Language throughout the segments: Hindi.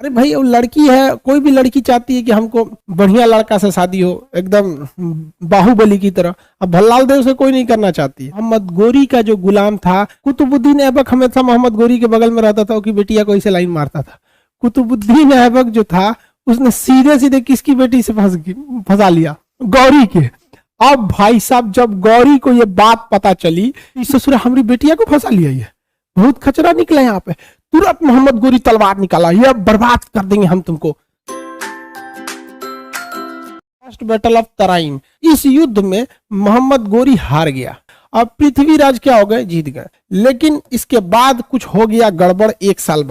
अरे भाई वो लड़की है, कोई भी लड़की चाहती है कि हमको बढ़िया लड़का से शादी हो, एकदम बाहुबली की तरह। अब भल्लाल देव से कोई नहीं करना चाहती है। मोहम्मद गोरी का जो गुलाम था कुतुबुद्दीन ऐबक, हमेशा मोहम्मद गोरी के बगल में रहता था, उसकी बेटिया को इसे लाइन मारता था। कुतुबुद्दीन ऐबक जो था उसने सीधे सीधे किसकी बेटी से फंसा लिया, गौरी के। अब भाई साहब जब गौरी को ये बात पता चली, इस ससुर हमारी बेटिया को फंसा लिया, ये बहुत खचरा निकला यहाँ पे। तुरंत मोहम्मद गोरी तलवार निकाला, ये बर्बाद कर देंगे हम तुमको। फर्स्ट बैटल ऑफ तराइन, इस युद्ध में मोहम्मद गोरी हार गया। अब पृथ्वीराज क्या हो गए, जीत गए। लेकिन इसके बाद कुछ हो गया गड़बड़। एक साल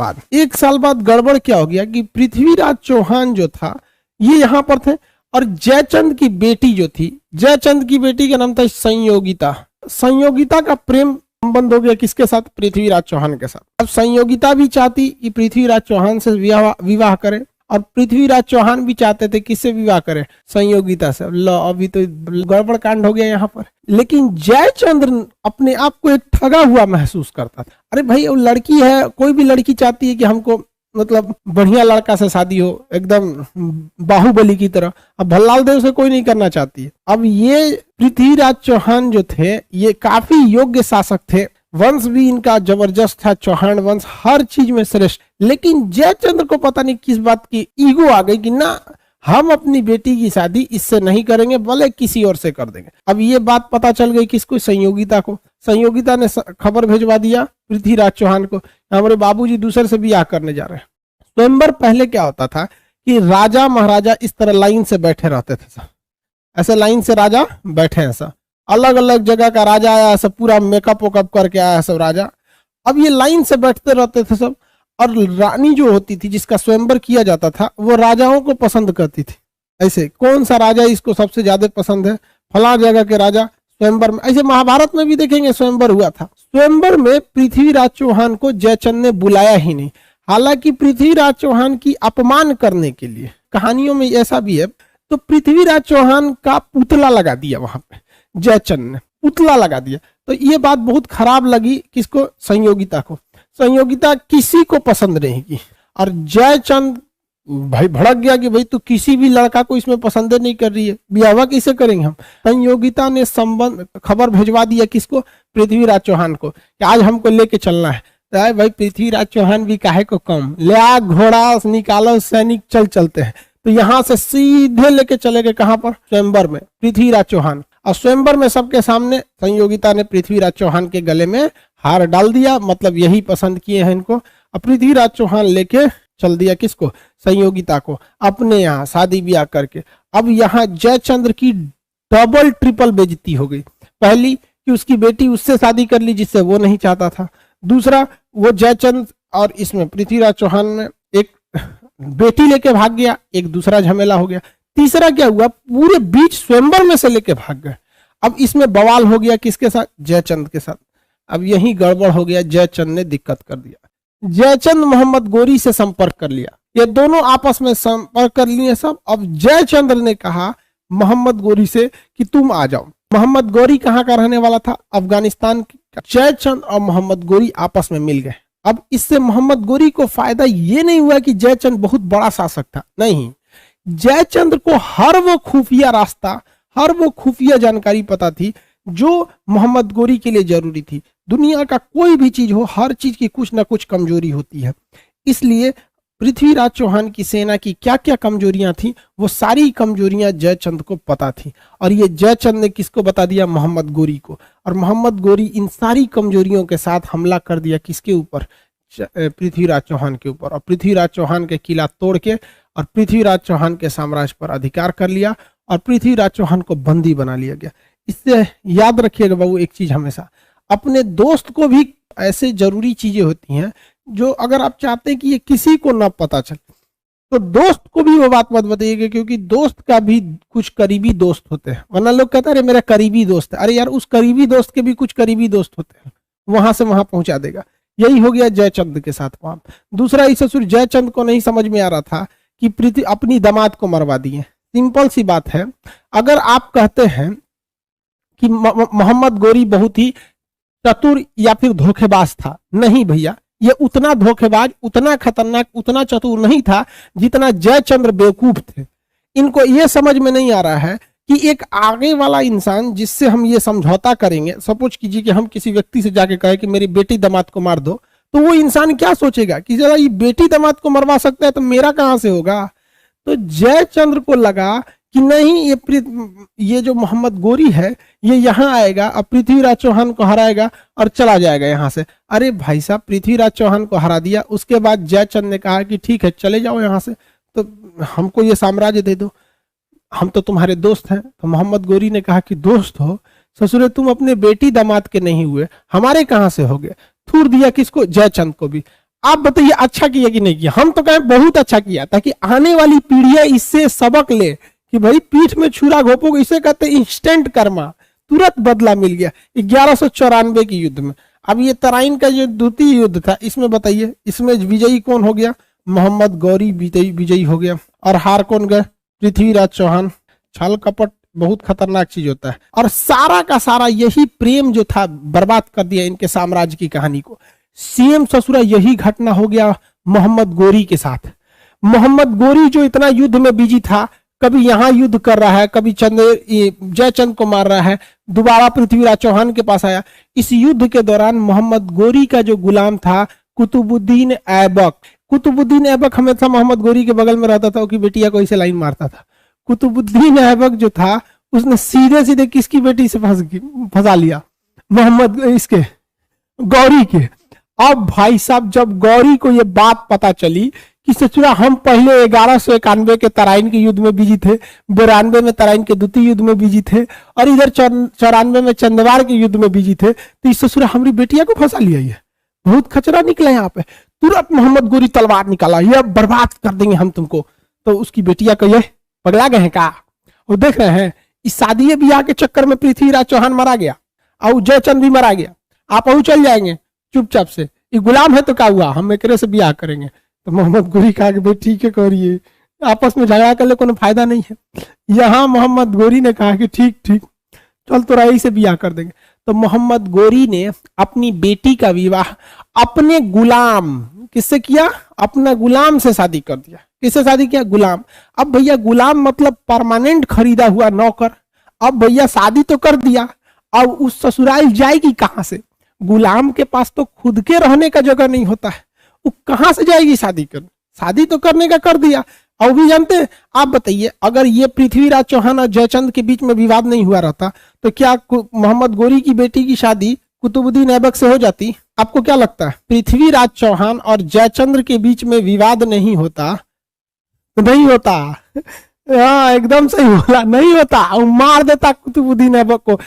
बाद गड़बड़ क्या हो गया कि पृथ्वीराज चौहान जो था ये यहाँ पर थे, और जयचंद की बेटी जो थी, जयचंद की बेटी का नाम था संयोगिता। संयोगिता का प्रेम संबंध हो गया किसके साथ, पृथ्वीराज चौहान के साथ। अब संयोगिता भी चाहती कि पृथ्वीराज चौहान से विवाह करे, और पृथ्वीराज चौहान भी चाहते थे किससे विवाह करे, संयोगिता से। लो अभी तो गड़बड़ कांड हो गया यहाँ पर। लेकिन जयचंद्र अपने आप को एक ठगा हुआ महसूस करता था। अरे भाई वो लड़की है, कोई भी लड़की चाहती है कि हमको मतलब बढ़िया लड़का से शादी हो, एकदम बाहुबली की तरह। अब भल्लाल देव से कोई नहीं करना चाहती है। अब ये पृथ्वीराज चौहान जो थे ये काफी योग्य शासक थे, वंश भी इनका जबरदस्त था, चौहान वंश हर चीज में श्रेष्ठ। लेकिन जयचंद्र को पता नहीं किस बात की ईगो आ गई कि ना, हम अपनी बेटी की शादी इससे नहीं करेंगे, भले किसी और से कर देंगे। अब ये बात पता चल गई किसको, संयोगिता को। संयोगिता ने खबर भेजवा दिया पृथ्वीराज चौहान को, हमारे बाबूजी दूसरे से ब्याह करने जा रहे हैं। स्वयंवर पहले क्या होता था कि राजा महाराजा इस तरह लाइन से बैठे रहते थे, ऐसे लाइन से राजा बैठे हैं, सब अलग अलग जगह का राजा आया, सब पूरा मेकअप वेकअप करके आया सब राजा। अब ये लाइन से बैठते रहते थे सब, और रानी जो होती थी जिसका स्वयंवर किया जाता था वो राजाओं को पसंद करती थी। ऐसे कौन सा राजा इसको सबसे ज्यादा पसंद है, फला जगह के राजा स्वयंवर में। ऐसे महाभारत में भी देखेंगे स्वयंवर हुआ था। स्वयंवर में पृथ्वीराज चौहान को जयचंद ने बुलाया ही नहीं, हालांकि पृथ्वीराज चौहान की अपमान करने के लिए, कहानियों में ऐसा भी है, तो पृथ्वीराज चौहान का पुतला लगा दिया वहां पे, जयचंद ने पुतला लगा दिया। तो ये बात बहुत खराब लगी किसको, संयोगिता को। संयोगिता किसी को पसंद नहीं की, और जयचंद भाई भड़क गया कि भाई तू किसी भी लड़का को इसमें पसंद नहीं कर रही है, ब्याह किसे करेंगे हम। संयोगिता ने संबंध खबर भेजवा दिया किसको, पृथ्वीराज चौहान को, कि आज हमको लेके चलना है। तो भाई पृथ्वीराज चौहान भी काहे को कम, ले आ घोड़ा निकालो, सैनिक चलते हैं। तो यहाँ से सीधे लेके चले गए कहाँ पर, स्वयंवर में, पृथ्वीराज चौहान। और स्वयंवर में सबके सामने संयोगिता ने पृथ्वीराज चौहान के गले में हार डाल दिया, मतलब यही पसंद किए हैं इनको। और पृथ्वीराज चौहान लेके चल दिया किसको, संयोगिता को, अपने यहाँ शादी ब्याह करके। अब यहाँ जयचंद्र की डबल ट्रिपल बेइज्जती हो गई। पहली कि उसकी बेटी उससे शादी कर ली जिससे वो नहीं चाहता था, दूसरा वो जयचंद्र और इसमें पृथ्वीराज चौहान में एक बेटी लेके भाग गया, एक दूसरा झमेला हो गया। तीसरा क्या हुआ, पूरे बीच स्वयंवर में से लेके भाग गए। अब इसमें बवाल हो गया किसके साथ, जयचंद के साथ। अब यही गड़बड़ हो गया, जयचंद ने दिक्कत कर दिया। जयचंद मोहम्मद गोरी से संपर्क कर लिया, ये दोनों आपस में संपर्क कर लिए सब। अब जयचंद्र ने कहा मोहम्मद गोरी से कि तुम आ जाओ। मोहम्मद गोरी कहाँ का रहने वाला था, अफगानिस्तान का। जयचंद और मोहम्मद गोरी आपस में मिल गए। अब इससे मोहम्मद गोरी को फायदा ये नहीं हुआ कि जयचंद बहुत बड़ा शासक था, नहीं, जयचंद्र को हर वो खुफिया रास्ता, हर वो खुफिया जानकारी पता थी जो मोहम्मद गोरी के लिए जरूरी थी। दुनिया का कोई भी चीज हो, हर चीज की कुछ ना कुछ कमजोरी होती है। इसलिए पृथ्वीराज चौहान की सेना की क्या क्या कमजोरियां थी, वो सारी कमजोरियां जयचंद को पता थी। और ये जयचंद ने किसको बता दिया, मोहम्मद गोरी को। और मोहम्मद गोरी इन सारी कमजोरियों के साथ हमला कर दिया किसके ऊपर, पृथ्वीराज चौहान के ऊपर। और पृथ्वीराज चौहान के किला तोड़ के और पृथ्वीराज चौहान के साम्राज्य पर अधिकार कर लिया, और पृथ्वीराज चौहान को बंदी बना लिया गया। इससे याद रखिएगा बाबू एक चीज, हमेशा अपने दोस्त को भी ऐसे जरूरी चीजें होती हैं जो अगर आप चाहते हैं कि ये किसी को ना पता चले, तो दोस्त को भी वो बात मत बताइएगा, क्योंकि दोस्त का भी कुछ करीबी दोस्त होते हैं। वरना लोग कहते हैं अरे मेरा करीबी दोस्त है, अरे यार उस करीबी दोस्त के भी कुछ करीबी दोस्त होते हैं, वहां से वहां पहुंचा देगा। यही हो गया जयचंद के साथ वहां। दूसरा, इस ससुर जयचंद को नहीं समझ में आ रहा था कि पृथ्वी अपनी दामाद को मरवा दिए। सिंपल सी बात है, अगर आप कहते हैं कि मोहम्मद गोरी बहुत ही चतुर या फिर धोखेबाज था, नहीं भैया, ये उतना धोखेबाज, उतना खतरनाक, उतना चतुर नहीं था जितना जयचंद्र बेवकूफ थे। इनको ये समझ में नहीं आ रहा है कि एक आगे वाला इंसान जिससे हम ये समझौता करेंगे, सपोज कीजिए कि हम किसी व्यक्ति से जाके कहे कि मेरी बेटी दामाद को मार दो, तो वो इंसान क्या सोचेगा कि जरा ये बेटी दामाद को मरवा सकता है तो मेरा कहां से होगा। तो जयचंद्र को लगा कि नहीं, ये जो मोहम्मद गोरी है ये यहाँ आएगा और पृथ्वीराज चौहान को हराएगा और चला जाएगा यहाँ से। अरे भाई साहब, पृथ्वीराज चौहान को हरा दिया, उसके बाद जयचंद्र ने कहा कि ठीक है चले जाओ यहाँ से, तो हमको ये साम्राज्य दे दो, हम तो तुम्हारे दोस्त हैं। तो मोहम्मद गोरी ने कहा कि दोस्त हो ससुरे, तुम अपने बेटी दामाद के नहीं हुए, हमारे कहाँ से हो गए। थूर दिया किसको? जयचंद को भी। आप बताइए अच्छा किया कि नहीं किया? हम तो कहें बहुत अच्छा किया, ताकि आने वाली पीढ़ियां इससे सबक ले कि भाई पीठ में छुरा घोपोगे, इसे कहते इंस्टेंट कर्मा, तुरंत बदला मिल गया 1194 की युद्ध में। अब ये तराइन का जो द्वितीय युद्ध था, इसमें बताइए इसमें विजयी कौन हो गया? मोहम्मद गौरी विजयी हो गया। और हार कौन गए? पृथ्वीराज चौहान। छल कपट बहुत खतरनाक चीज होता है, और सारा का सारा यही प्रेम जो था बर्बाद कर दिया इनके साम्राज्य की कहानी को। सेम ससुरा यही घटना हो गया मोहम्मद गोरी के साथ। मोहम्मद गोरी जो इतना युद्ध में बिजी था, कभी यहां युद्ध कर रहा है, कभी जयचंद को मार रहा है, दोबारा पृथ्वीराज चौहान के पास आया। इस युद्ध के दौरान मोहम्मद गोरी का जो गुलाम था कुतुबुद्दीन ऐबक, कुतुबुद्दीन ऐबक हमेशा मोहम्मद गोरी के बगल में रहता था, उसकी बेटिया को इसे लाइन मारता था। कुतुबुद्दीन ऐबक जो था उसने सीधे सीधे किसकी बेटी से फंसा लिया? मोहम्मद इसके गौरी के। अब भाई साहब, जब गौरी को ये बात पता चली कि सचुरा हम पहले 1191 के तराइन के युद्ध में बिजी थे, 92 में तराइन के द्वितीय युद्ध में बिजी थे, और इधर 94 में चंदवार के युद्ध में बिजी थे, तो इस ससुरा हमारी बेटिया को फंसा लिया। ये बहुत खचरा निकला यहाँ पे। तुरंत मोहम्मद गोरी तलवार निकाला, ये बर्बाद कर देंगे हम तुमको। तो उसकी बेटिया को ये पगला गए हैं का? वो देख रहे हैं इस शादी ब्याह के चक्कर में पृथ्वीराज चौहान मारा गया और जयचंद भी मारा गया, आप अहू चल जाएंगे चुपचाप से, ये गुलाम है तो क्या हुआ, हम एकरे से ब्याह करेंगे। तो मोहम्मद गोरी कहा कि भाई ठीक है करिए, आपस में झगड़ा कर ले कोनो फायदा नहीं है। यहाँ मोहम्मद गोरी ने कहा कि ठीक ठीक चल तो रही से ब्याह कर देंगे। तो मोहम्मद गोरी ने अपनी बेटी का विवाह अपने गुलाम, किससे किया? अपना गुलाम से शादी कर दिया। किससे शादी किया? गुलाम। अब भैया गुलाम मतलब परमानेंट खरीदा हुआ नौकर। अब भैया शादी तो कर दिया, अब उस ससुराल जाएगी कहां से? गुलाम के पास तो खुद के रहने का जगह नहीं होता है, वो कहां से जाएगी शादी करने? शादी तो करने का कर दिया। और भी जानते हैं, आप बताइए अगर ये पृथ्वीराज चौहान और जयचंद के बीच में विवाद नहीं हुआ रहता तो क्या मोहम्मद गोरी की बेटी की शादी कुतुबुद्दीन ऐबक से हो जाती? आपको क्या लगता है? पृथ्वीराज चौहान और जयचंद्र के बीच में विवाद नहीं होता? नहीं होता। हाँ एकदम सही बोला, नहीं होता। और मार देता कुतुबुद्दीन ऐबक को,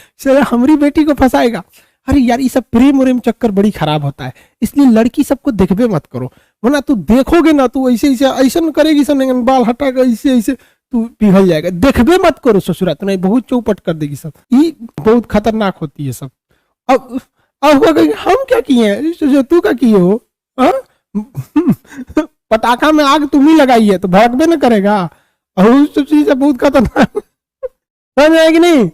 हमारी बेटी को फंसाएगा। अरे यार ये सब प्रेम उरेम चक्कर बड़ी खराब होता है, इसलिए लड़की सबको देखबे मत करो, वरना तू देखोगे ना तू ऐसे ऐसे ऐसा करेगी, सब बाल हटाकर ऐसे ऐसे तू पिघल जाएगा। देखबे मत करो ससुरा, तुम्हें बहुत चौपट कर देगी सब, ये बहुत खतरनाक होती है सब। अब हम क्या किए हैं, तू क्या किए हो? पटाखा में आग तुम ही लगाई है तो भड़कबे न करेगा, और उस चीज बहुत खतरनाक समझ आएगी नहीं।